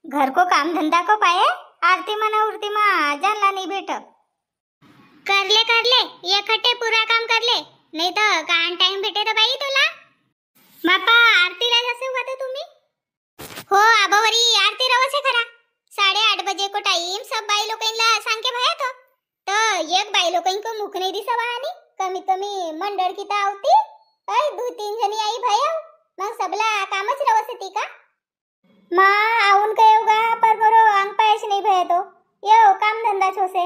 घर को काम धंधा को पाए आरती मना उरती मा जानला नहीं भेट कर ले एकटे पूरा काम कर ले नहीं तो कान टाइम भेटे तो बाई तुला बापा आरतीला जसे होते तुम्ही हो आबावरी आरती रवसे खरा 8:30 बजे को टाइम सब बाई लोकांना सांगे भया तो एक बाई लोकांना को मुख नाही दिसवा आणि कमी कमी मंडळ किता आवती काय 2-3 जणी आई भया मग सबला कामच रवसती का मा आऊन कयोगा पर बरो अंग पायश नाही भया तो यो काम धंदा छोसे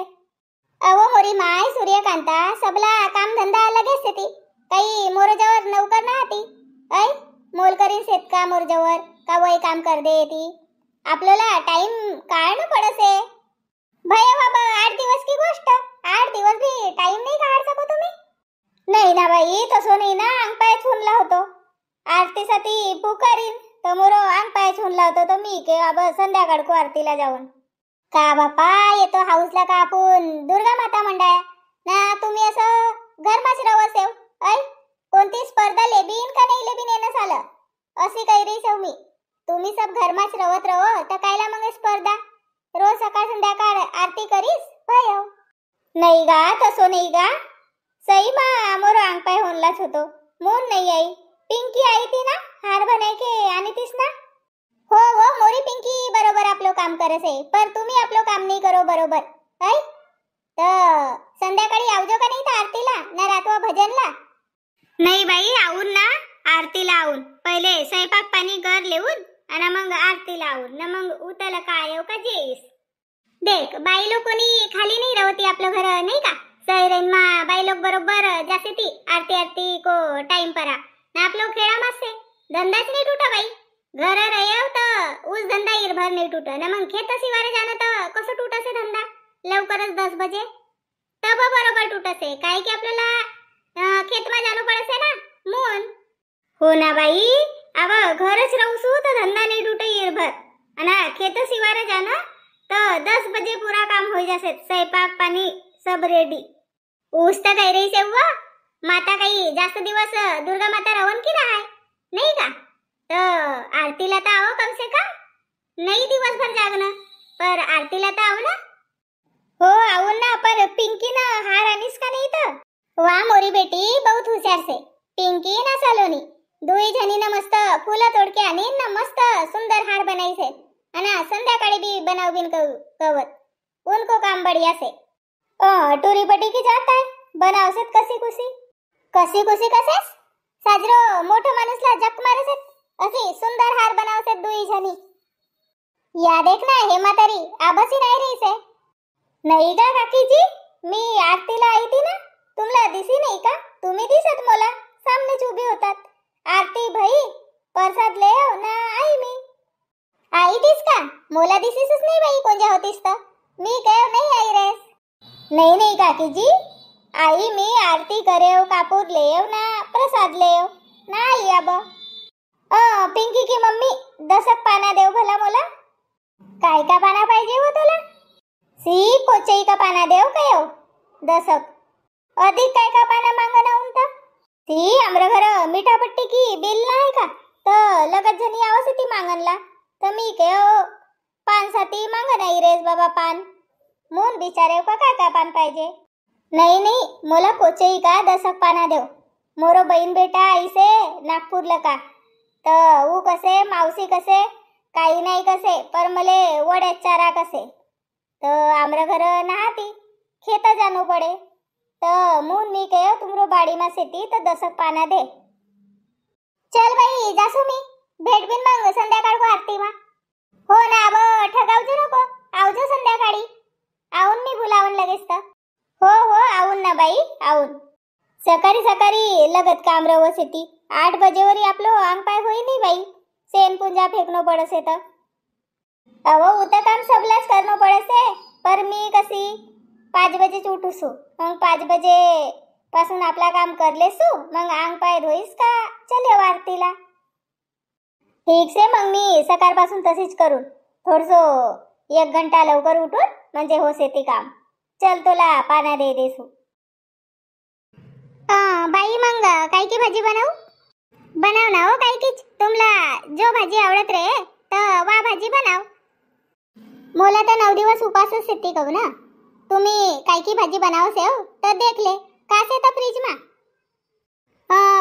अवो मोरी माय सूर्यकांता सबला काम धंदा लगेच ती काही मोरजवर नौकर ना हाती ऐ मोल करीन शेत का मोरजवर का वय काम कर दे ती आपल्याला टाइम काढ पडसे भया बाबा 8 दिवस की गोष्ट 8 दिवस भी टाइम नाही काढ सको तुम्ही नाही ना बाई तसो नाही ना अंग पाय छूनला होतो आरतीसाठी पुकारीन तर मोरो अंग पाय छूनला होतो तो मी के बाबा संध्याकाळ को आरतीला जाऊन का बापा येतो हाऊसला का आपण दुर्गा माता मंडळ ना तुम्ही असं घरमाच रवसेव ऐ कोणती स्पर्धा लेबीन का नाही लेबीन येणं झालं अशी काही रे सौ मी तुम्ही सब घरमाच रवत रहो तर कायला मग स्पर्धा रोज सकाळ संध्याकाळ आरती करीस भयो नाही गा तसो नाही गा सई मा मोर अंग पाय होनलाच होतो मून नाही आई पिंकी आई ती ना हार बनाय के आणि तीस ना हो हो मोरी पिंकी बरोबर आपलं काम करसे पर तुम्ही आपलं काम नाही करो बरोबर ऐ तर संध्याकाळी आवजो का नाही तर आरतीला ना रातवा भजनला नाही बाई आऊन ना आरतीला आऊन पहिले स्वयंपाक पाणी कर लेऊन आणि मग आरतीला आऊन ना मग उतला काय येऊ का जेस देख बाई लोकोनी खाली नाही रवती आपलं घर नाही का सैरेन मा बाई लोक बरोबर जासे ती आरती आरती को टाइम परा ना आपलो खेळा मासे धंदाच नाही टूटा बाई घर रयव तर उस धंदा इरभर नाही टूट ना मग खेत सिवारे जाणं तर कसं टूटसे धंदा लवकरच 10 बजे तब बरोबर टूटसे काय की आपल्याला खेतमा जाणं पडसे ना मून हो ना बाई आवा घरच राहूसू तर धंदा नाही टूटे इरभर आणि खेत सिवारे जाणं तर 10 बजे पूरा काम हो जासे स्वयंपाक पाणी सब रेडी ऊस तर काही रही सेव्वा माता काही जास्त दिवस दुर्गा माता रवन की नाही का तर आरतीला तर आओ कम से कम नहीं दिवसभर जागना पर आरतीला तर आओ ना हो आओ ना पर पिंकी ना हार आनीस का नहीं तर वा मोरी बेटी बहुत होशियार से पिंकी ना सलोनी दुई जनी ना मस्त फूला तोड़ के आनी ना मस्त सुंदर हार बनाई से अना संध्याकाळी भी बनाव बिन कवत उनको काम बढ़िया से टूरी पटी की जाता है बनाव से कसी कुसी कसेस साजरो मोठो माणूसला जक मारे से असी सुंदर हार बनाव से दुई जनी या देख ना हे म्हातारी आबसी नाही रही से नाही का काकी जी मी आरतीला आई थी ना तुमला दिसी नाही का तुम्ही दिसत मला सामने उभी होतात आरती भाई प्रसाद ले आओ ना आई मी आई दिस का मोला दिसीसच नाही बाई कोणत्या होतीस तर मी काय नाही आई रेस नाही काकी जी आई मी आरती करेव कापूर लेव ना प्रसाद लेव ना आई अब पिंकी की मम्मी 10 पाना देव भला मोला काय का पाना पाहिजे हो तुला सी कोचई का पाना देव कयो 10 अधिक काय का पाना मांगना उंता ती आमरा घर मीठा पट्टी की बिल नाही का तर लगत जणी आवसे ती मांगनला तर मी कयो पान साती मांग नाही रेस बाबा पान मून बिचारे का काय पान पाहिजे नाही मोला कोचई का 10 पाना देव मोरो बहीण बेटा ऐसे नागपूर लका तर ऊ कसे मावसी कसे काही नाही कसे पर मले वड्यात चारा कसे तर आमरा घर नहाती खेत जानो पडे तर मून मी कयो तुमरो बाड़ी मा सेती तर 10 पाना दे चल बाई जासू मी भेट बिन मग संध्याकाळ को आरती मा हो ना अब ठगावजो नको आवजो संध्याकाळी आऊन मी बुलावन लगेच तर हो आऊन ना बाई आऊन सकाळी लगत काम रवस येती 8 बजेवरी आपलो अंग पाय होई नाही बाई सेन पूजा फेकनो पडसे तर अहो उता काम सबलाच करनो पडसे पर मी कसी 5 बजे उठूसू मग 5 बजे पासून आपला काम करलेसू मग अंग पाय धोईस का चले आरतीला ठीक से मग मी सकाळपासून तशीच करून थोडसो 1 घंटा लवकर उठून म्हणजे होसे ते काम चल तुला पाना दे देसू बाई मग काय की भाजी बनाव ना हो काय की तुमला जो भाजी आवडत रे तर वा भाजी बनाव मोला तर 9 दिवस उपासच येते कहू ना. तुम्ही काय की भाजी बनाव से हो तर देख ले का से तर फ्रीज मा.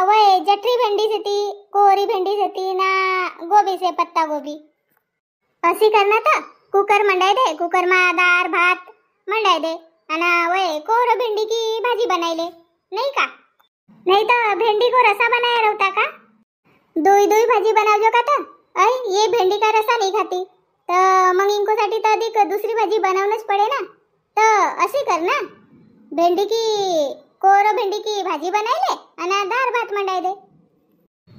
वय जठरी भेंडी सेती, कोरी भेंडी सेती ना गोबी से पत्ता गोबी. अशी करना तर कुकर मंडाय दे, कुकर मा दार भात मंडाय दे आणि वय कोर भेंडी की भाजी बनायले नाही का. नहीं तो भेंडी को रसा बनाया रहता का. दुई दुई भाजी बनावजो का तर ये भेंडी का रसा नहीं खाती तर मग इनको साठी तर अधिक दुसरी भाजी बनावणंच पडे ना. तर अशी कर ना, भेंडी की कोर भेंडी की भाजी बनायले आणि दार भात मंडाय दे.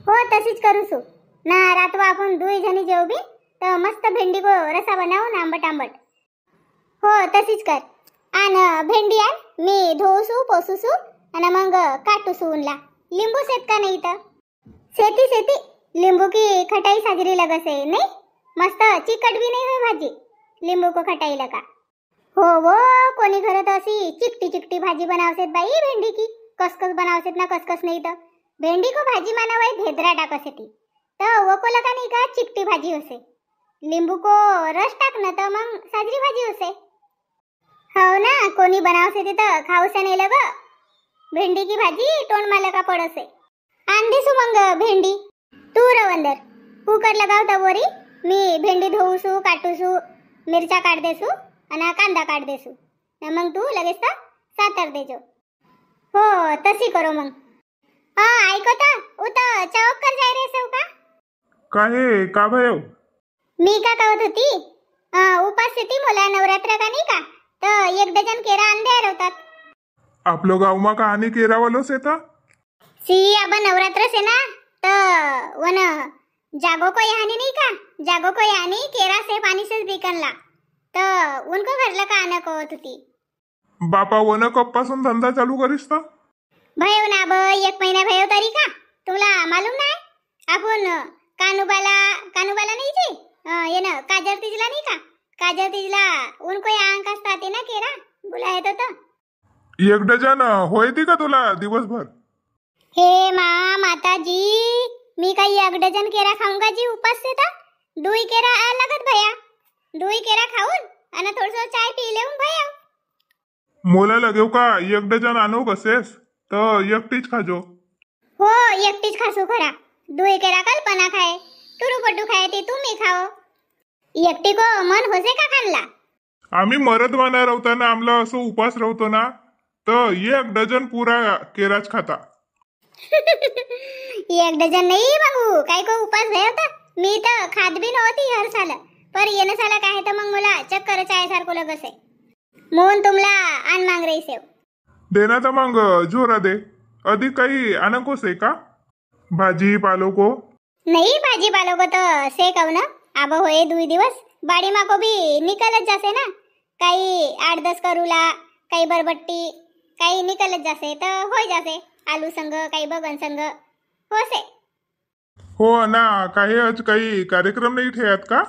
हो तशीच करू सु ना. रातवा आपण दुई जणी जेव बी तर मस्त भेंडी को रसा बनावू ना आंबट आंबट. हो तशीच कर. आण भेंडी आण, मी धोसू पोसूसू आणि मग काटूसू उनला. लिंबू सेत का नाही तर सेती सेती लिंबू की खटाई साजरी लगसे नाही. मस्त चिकट भी नाही होय भाजी लिंबू को खटाई लगा. हो वो कोणी घरात अशी चिकटी चिकटी भाजी बनावसेत बाई भेंडी की. कसकस बनावसेत ना कसकस नाही तर भेंडी को भाजी मानवाय भेदरा टाकसेती तर वो को लगा नाही का चिकटी भाजी होसे. लिंबू को रस टाक ना तर मग साजरी भाजी होसे. हो ना कोणी बनावसे तर खाऊसे नाही लग. भेंडी की भाजी तोंड माला का पडसे. आण देसू मग भेंडी. तू रवंदर कुकर लगाव तवोरी. मी भेंडी धुवूसू काटूसू, मिरच्या काढ देसू आणि कांदा काढ देसू. मग तू लगेच तर सातर देजो. हो तशी करो मग. ऐको तर उत चौक कर जाय रे सेव का. काहे का भयो. मी का कहत होती उपास येते मला नवरात्र का नाही का तर 1 डझन केरा आणले होतात. आपलो गावमा कहाणी केरावालोच येता. सी आपण नवरात्र से ना तर वन जागो को यानी नहीं का. जागो को यानी केरा से पानी से बिकनला तर उनको घरला का आना कहत होती. बापा वन कप्पासून धंदा चालू करीस तर. भयो ना ब 1 महिना भयो तरी का तुला मालूम नाही. आपण कानुबाला नाही जी ये ना काजर तिजला नाही का. काजर तिजला उनको या अंक असतात ना केरा बुलायत होतं. 1 डझन होयती का तुला दिवसभर. हे माताजी मी काही 1 डझन केरा खाऊंगा जी उपास से तर. दुई केरा लगत भया. दुई केरा खाऊन आणि थोडस चाय पी लेऊन भया. मोला लगेव का 1 डझन आणू कसेस तर एकटीच खाजो. हो एकटीच खासू खरा. दुई केरा कल्पना खाए टुरूपटू खाए ती तुम्ही खाओ. एकटी को मन होसे का खानला. आम्ही मरद वाना रवताना आमला असं उपास रवतो ना तर 1 डझन पुरा केराच खाता. 1 डझन नाही बाबू काय को उपास भया होता. मी तर खात बी नव्हती हर साल पर येणं साला काय तर मग मला चक्कर चाय सारखं लगसे. मोहन तुमला आण मांग रही सेव. देना तर मग जोरा दे. अधिक काही आणकोस आहे का भाजी पालो को. नहीं भाजी पालो को तो से कहू ना. अब होए 2 दिवस बाड़ी मा को भी निकलत जासे ना. काही 8-10 करूला काही बरबट्टी काही निकलत जासे तर होय जासे. आलू संग काही बगन संग होसे. हो ना. काही आज काही कार्यक्रम नाही ठेवत का.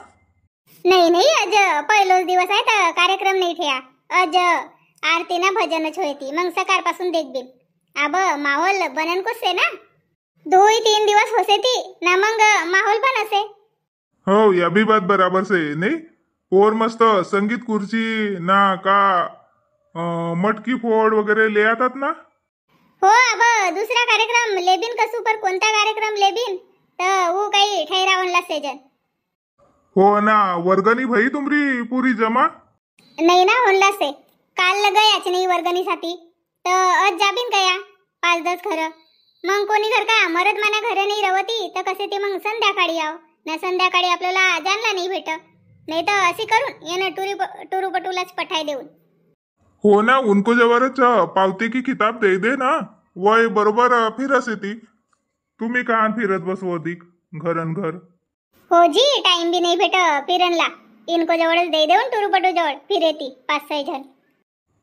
नाही आज पहिलोच दिवस आहे तर कार्यक्रम नाही ठेया. आज आरती ना भजनच होती मग सकाळपासून देखबील. अब माहोल बनन को से ना 2-3 दिवस होसे ती ना मग माहोल पण असे. हो या भी बात बराबर से नाही. पोर मस्त संगीत खुर्ची ना का मटकी फोड वगैरे ले आतात ना. हो अब दुसरा कार्यक्रम लेबिन कसू पर कोणता कार्यक्रम लेबिन तर वो काही ठहरावनला सेजन. हो ना वर्गणी भई तुमरी पुरी जमा. नाही ना होनला से काल गयाच नाही वर्गणीसाठी तर आज जाबीन गया 5-10 खरं. मग कोणी घर का मरद माना घरे नाही रवती तर कसे ते मग संध्याकाळी याव ना. संध्याकाळी आपल्याला जानला नाही भेट नाही तर अशी करून येणं टुरूपटूलाच पठाय देऊन. हो ना उनको जवळच पावती की किताब दे ना. वय बरोबर फिरस येती. तुम्ही का फिरत बसू अधिक घरन घर. हो जी टाइम भी नाही भेट फिरनला. इनको जवळच दे देऊन टुरूपटू जवळ फिरेती 5-6 जण.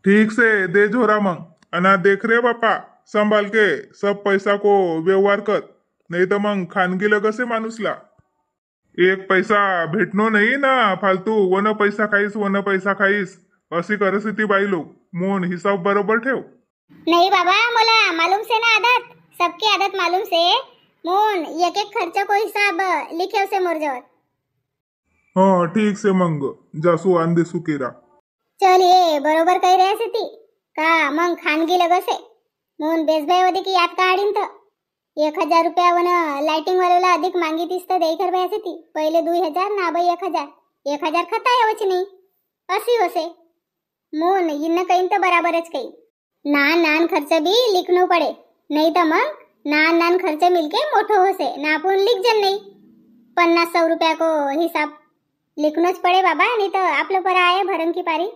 ठीक से दे झोरा मग. अना देख रे बापा संभाल के सब पैसा को व्यवहार कर नहीं तो मग खानगी लगसे माणूसला. 1 पैसा भेटनो नाही ना फालतू. वन पैसा खाईस अशी करस्थिती बाई लोग. मोन हिसाब बरोबर ठेव. नहीं बाबा मला मालूम से ना आदत. सबकी आदत मालूम से. मोन एक खर्च को हिसाब लिखे से मोर जवळ. हाँ ठीक से मंग जासू आंदे सुकेरा. चल ये बरोबर काही राहते ती का मग खानगी लगसे म्हणून बेसबाई होते की यात काढीन तर 1000 रुपयावन लाइटिंग वालोला अधिक मागितीस तर देई कर बायसे ती पहिले 2000 ना बाई 1000 खता यावच नाही अशी होसे मोन इन्न काही तर बराबरच काही नान खर्च भी लिखनो पडे नाही तर मग नान खर्च मिलके मोठो होसे ना आपण लिख जन नाही 50-100 रुपया को हिसाब लिखनोच पडे बाबा नहीं तो आपलं पर आए भरम की पारी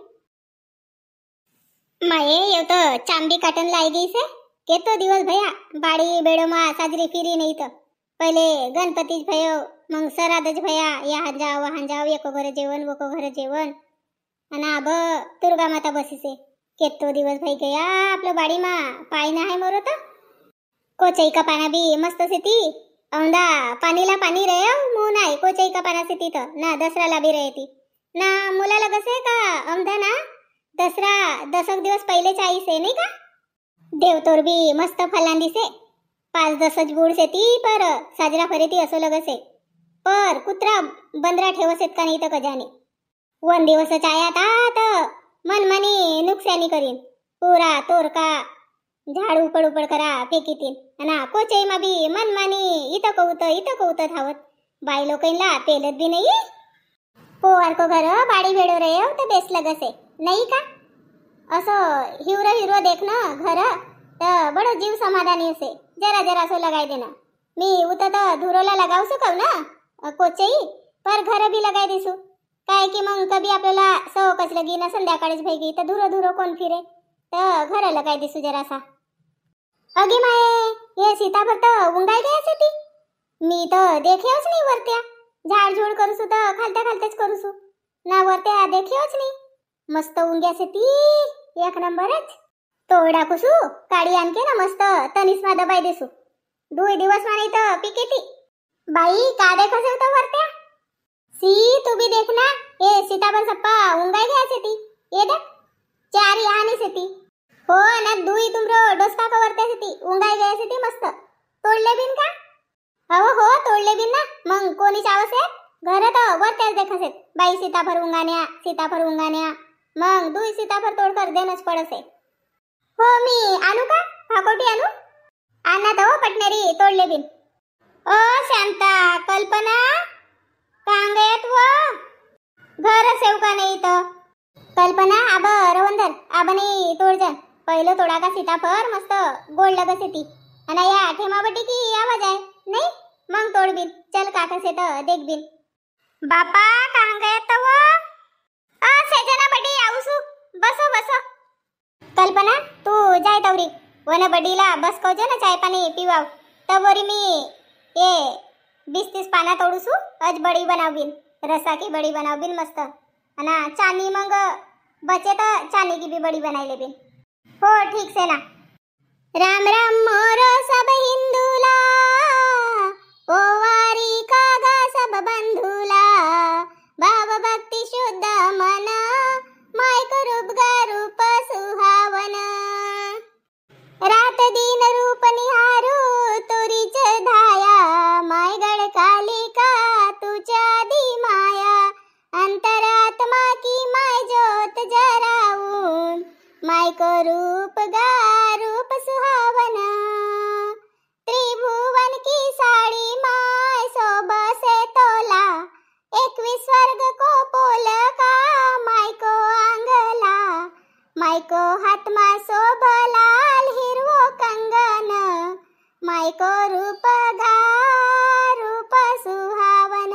माये यो तो चांदी काटन लाई गई से केतो दिवस भया बाड़ी बेड़ो मा साजरी फिरी नहीं तो पहले गणपती भयो मग सरादज भया यहाँ जाओ वहाँ जाओ एको घर जेवण वको घर जेवण आणि अब दुर्गा माता बसी से केतो दिवस भई गया आपलं बाड़ी मा पाई ना है मोरो तो कोचई का पाना भी मस्त से ती औंदा पानीला पानी रहे मुंह नाही कोचई का पाना से ती तो ना दसराला भी रहे ती ना मुलाला कसे का औंदा ना दसरा 10 दिवस पहिले आई से नहीं का देवतोर भी मस्त फलांदी से 5-10 गुड़ से ती पर साजरा फरेती असो लगसे पर कुत्रा बंदरा ठेवसेत का नाही तर कजानी 1 दिवस आया था तो मनमानी नुकसानी करीन पूरा तोर का झाड उपड करा फेकीतीन आणि कोचई मा भी मनमानी इथं कौत धावत बाई लोकांना पेलत भी नाही पोवार को घर बाड़ी भेड़ो रहे हो तो बेस लगसे नहीं का असं हिरो देखना घर तर बड़ो जीव समाधानी असे जरा सो लगाई देना मी उतर तो धुरोला लगाव सकव ना कोचई पर घर भी लगाई देसू काय की मग कभी आपल्याला सवकच लगी ना संध्याकाळीच भेगी तर धुरो कोण फिरे तर घर लगाई देसू जरासा अगे माये ये सीताफळ तर उंगाई गया ती मी तर देखेवच नाही वरत्या झाड झूड करूसू तर खालतेच करूसू ना वरत्या देखेवच नाही मस्त उंग्यासे ती एक नंबरच तोडा कुसू काडी आणके ना मस्त तनिस्मा दबाई देसू 2 दिवस माने तर पिके ती बाई का देखसे होता वरत्या सी तू भी देखना ये सीताफळ सप्पा उंगाई गया ती ये देख 4 यानी से ती हो ना 2 तुमरो डोसका का वरत्या से ती उंगाई गया से ती मस्त तोडले बिन का हो तोडले बिन ना मग कोणी चावसे घर तर वरत्याच देखसेत बाई सीताफळ उंगान्या मग 2 सीताफळ तोडकर देनच पडसे हो मी आणू का फाकोटी आणू आणा तो पटनेरी तोडले बिन ओ शांता कल्पना कांगेत वो घर सेव का नाही तो कल्पना आब रवंदर आबनी तोडजन पहिलं तोडा का सीताफळ मस्त गोड लगसे ती आणि या ठेमाबटी की आवाज आहे नाही मग तोड बिन चल काकसे तर देख बिन बापा कांगेत वो सेजना बडी आऊसू बसो कल्पना तू जाय तवरी वन बडीला बस कवजे ना चाय पाणी पिवाव तवरी मी ये 20-30 पाना तोडूसू अज बडी बनावबिन रसा की बडी बनावबिन मस्त आणि चानी मग बचे तर चानी की भी बडी बनाइले बिन हो ठीक से ना राम राम मोरो सब हिंदूला ओवारी कागा सब बंधुला भाव भक्ति शुद्ध मन मायक रूप सुहावन रात दिन रूप निहारू तुरीच धाया माय गण कालिका तुझ्या दी माया अंतरात्मा की माय ज्योत जराऊन मायक रूप सुहावन त्रिभुवन की साड़ी माय शोभा से तोला 21 स्वर्ग को पोल का मायको आंगला मायको हातमा शोभलाल हिरवो कंगन मायको रूप सुहावन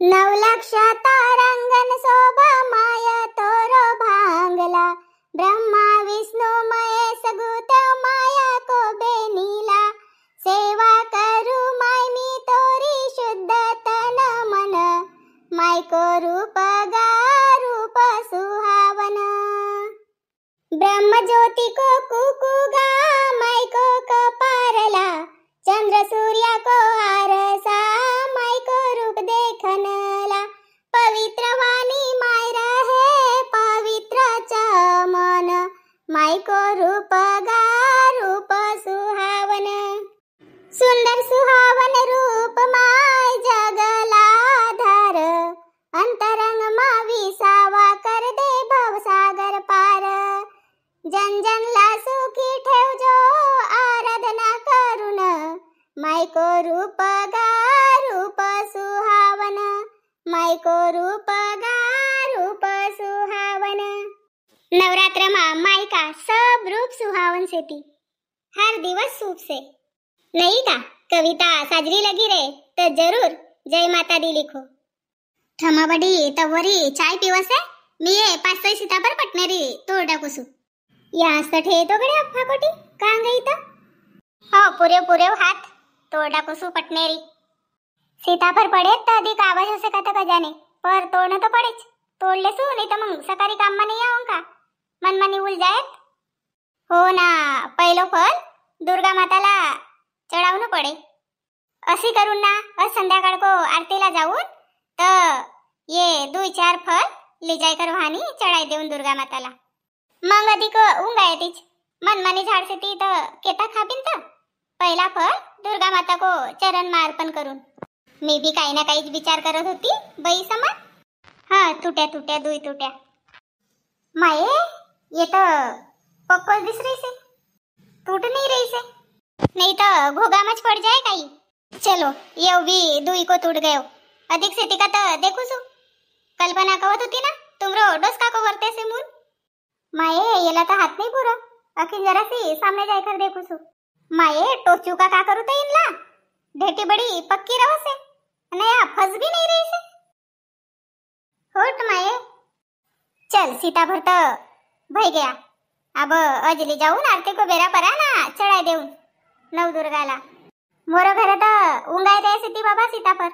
9 लक्ष तारांगण शोभा माया तोरो भांगला ब्रह्मा विष्णु महेश गुत माया को बेनीला सेवा करू माय मी तोरी शुद्ध तन मन मायको रूप सुहावन ब्रह्म ज्योति को कुकुगा मायको कपारला चंद्र सूर्य को आरसा मायको रूप देखनला पवित्र वाणी माय रहे पवित्र मन मायको रूप सुहावन सुंदर सुहावन रूप माय जगला धार माई को रूप गा रूप सुहावन। नवरात्र में माई का सब रूप सुहावन से थी, हर दिवस सूप से। नहीं का कविता साजरी लगी रे तो जरूर जय माता दी लिखो। थमाबडी तवरी चाय पिवसे मी ये 5 सीताफळ पटणारी तोड टाकूसू। या सठे तो गडे अफा कोटी कांग गई तो हो पुरे हाथ तोड टाकूसू पटनेरी। सीताफळ पडे तो अधिक आवाज होसे का तो जाने, पर तोड़ना तो पड़ेच। तोड़ लेसू नहीं तो मंग सकारी काम में नहीं आऊं का, मन मनी उल जाएत। हो ना, पहिलो फल दुर्गा माताला चढ़ावनु पड़े। असी करून ना आज संध्याकाळ को आरतीला जाऊन तर ये 2-4 फल ले जाय कर वाहनी चढ़ाई देऊन दुर्गा माताला। मग अधिक उंगा येतीच, मन मनी झाड़ से ती तर केता खाबीन तर पहिला फल दुर्गा माता को चरण में अर्पण करून। मी भी काही ना काही विचार करत होती बाई समान। हाँ तुट्या दुई तुट्या माये ये तो पक्को दिस रही से, टूट नहीं रही से, नहीं तो घोगा मच पड़ जाए कहीं। चलो ये भी दुई को टूट गयो, अधिक से टिका तो देखो सु। कल्पना कहत होती ना तुमरो डोसका को वरते से मुन माये येला तो हाथ नहीं पूरा, अखिन जरा सी सामने जाकर देखो सु। माये टोचू का करू तो इनला ढेटी बड़ी पक्की रहो से, नया फंस भी नहीं रही से। होट माये चल सीता भरत भई गया, अब अजली जाऊन आरती को बेरा परा ना चढ़ाई देऊन नवदुर्गाला। मोरो घर तो उंगाई दे सीती बाबा सीता पर।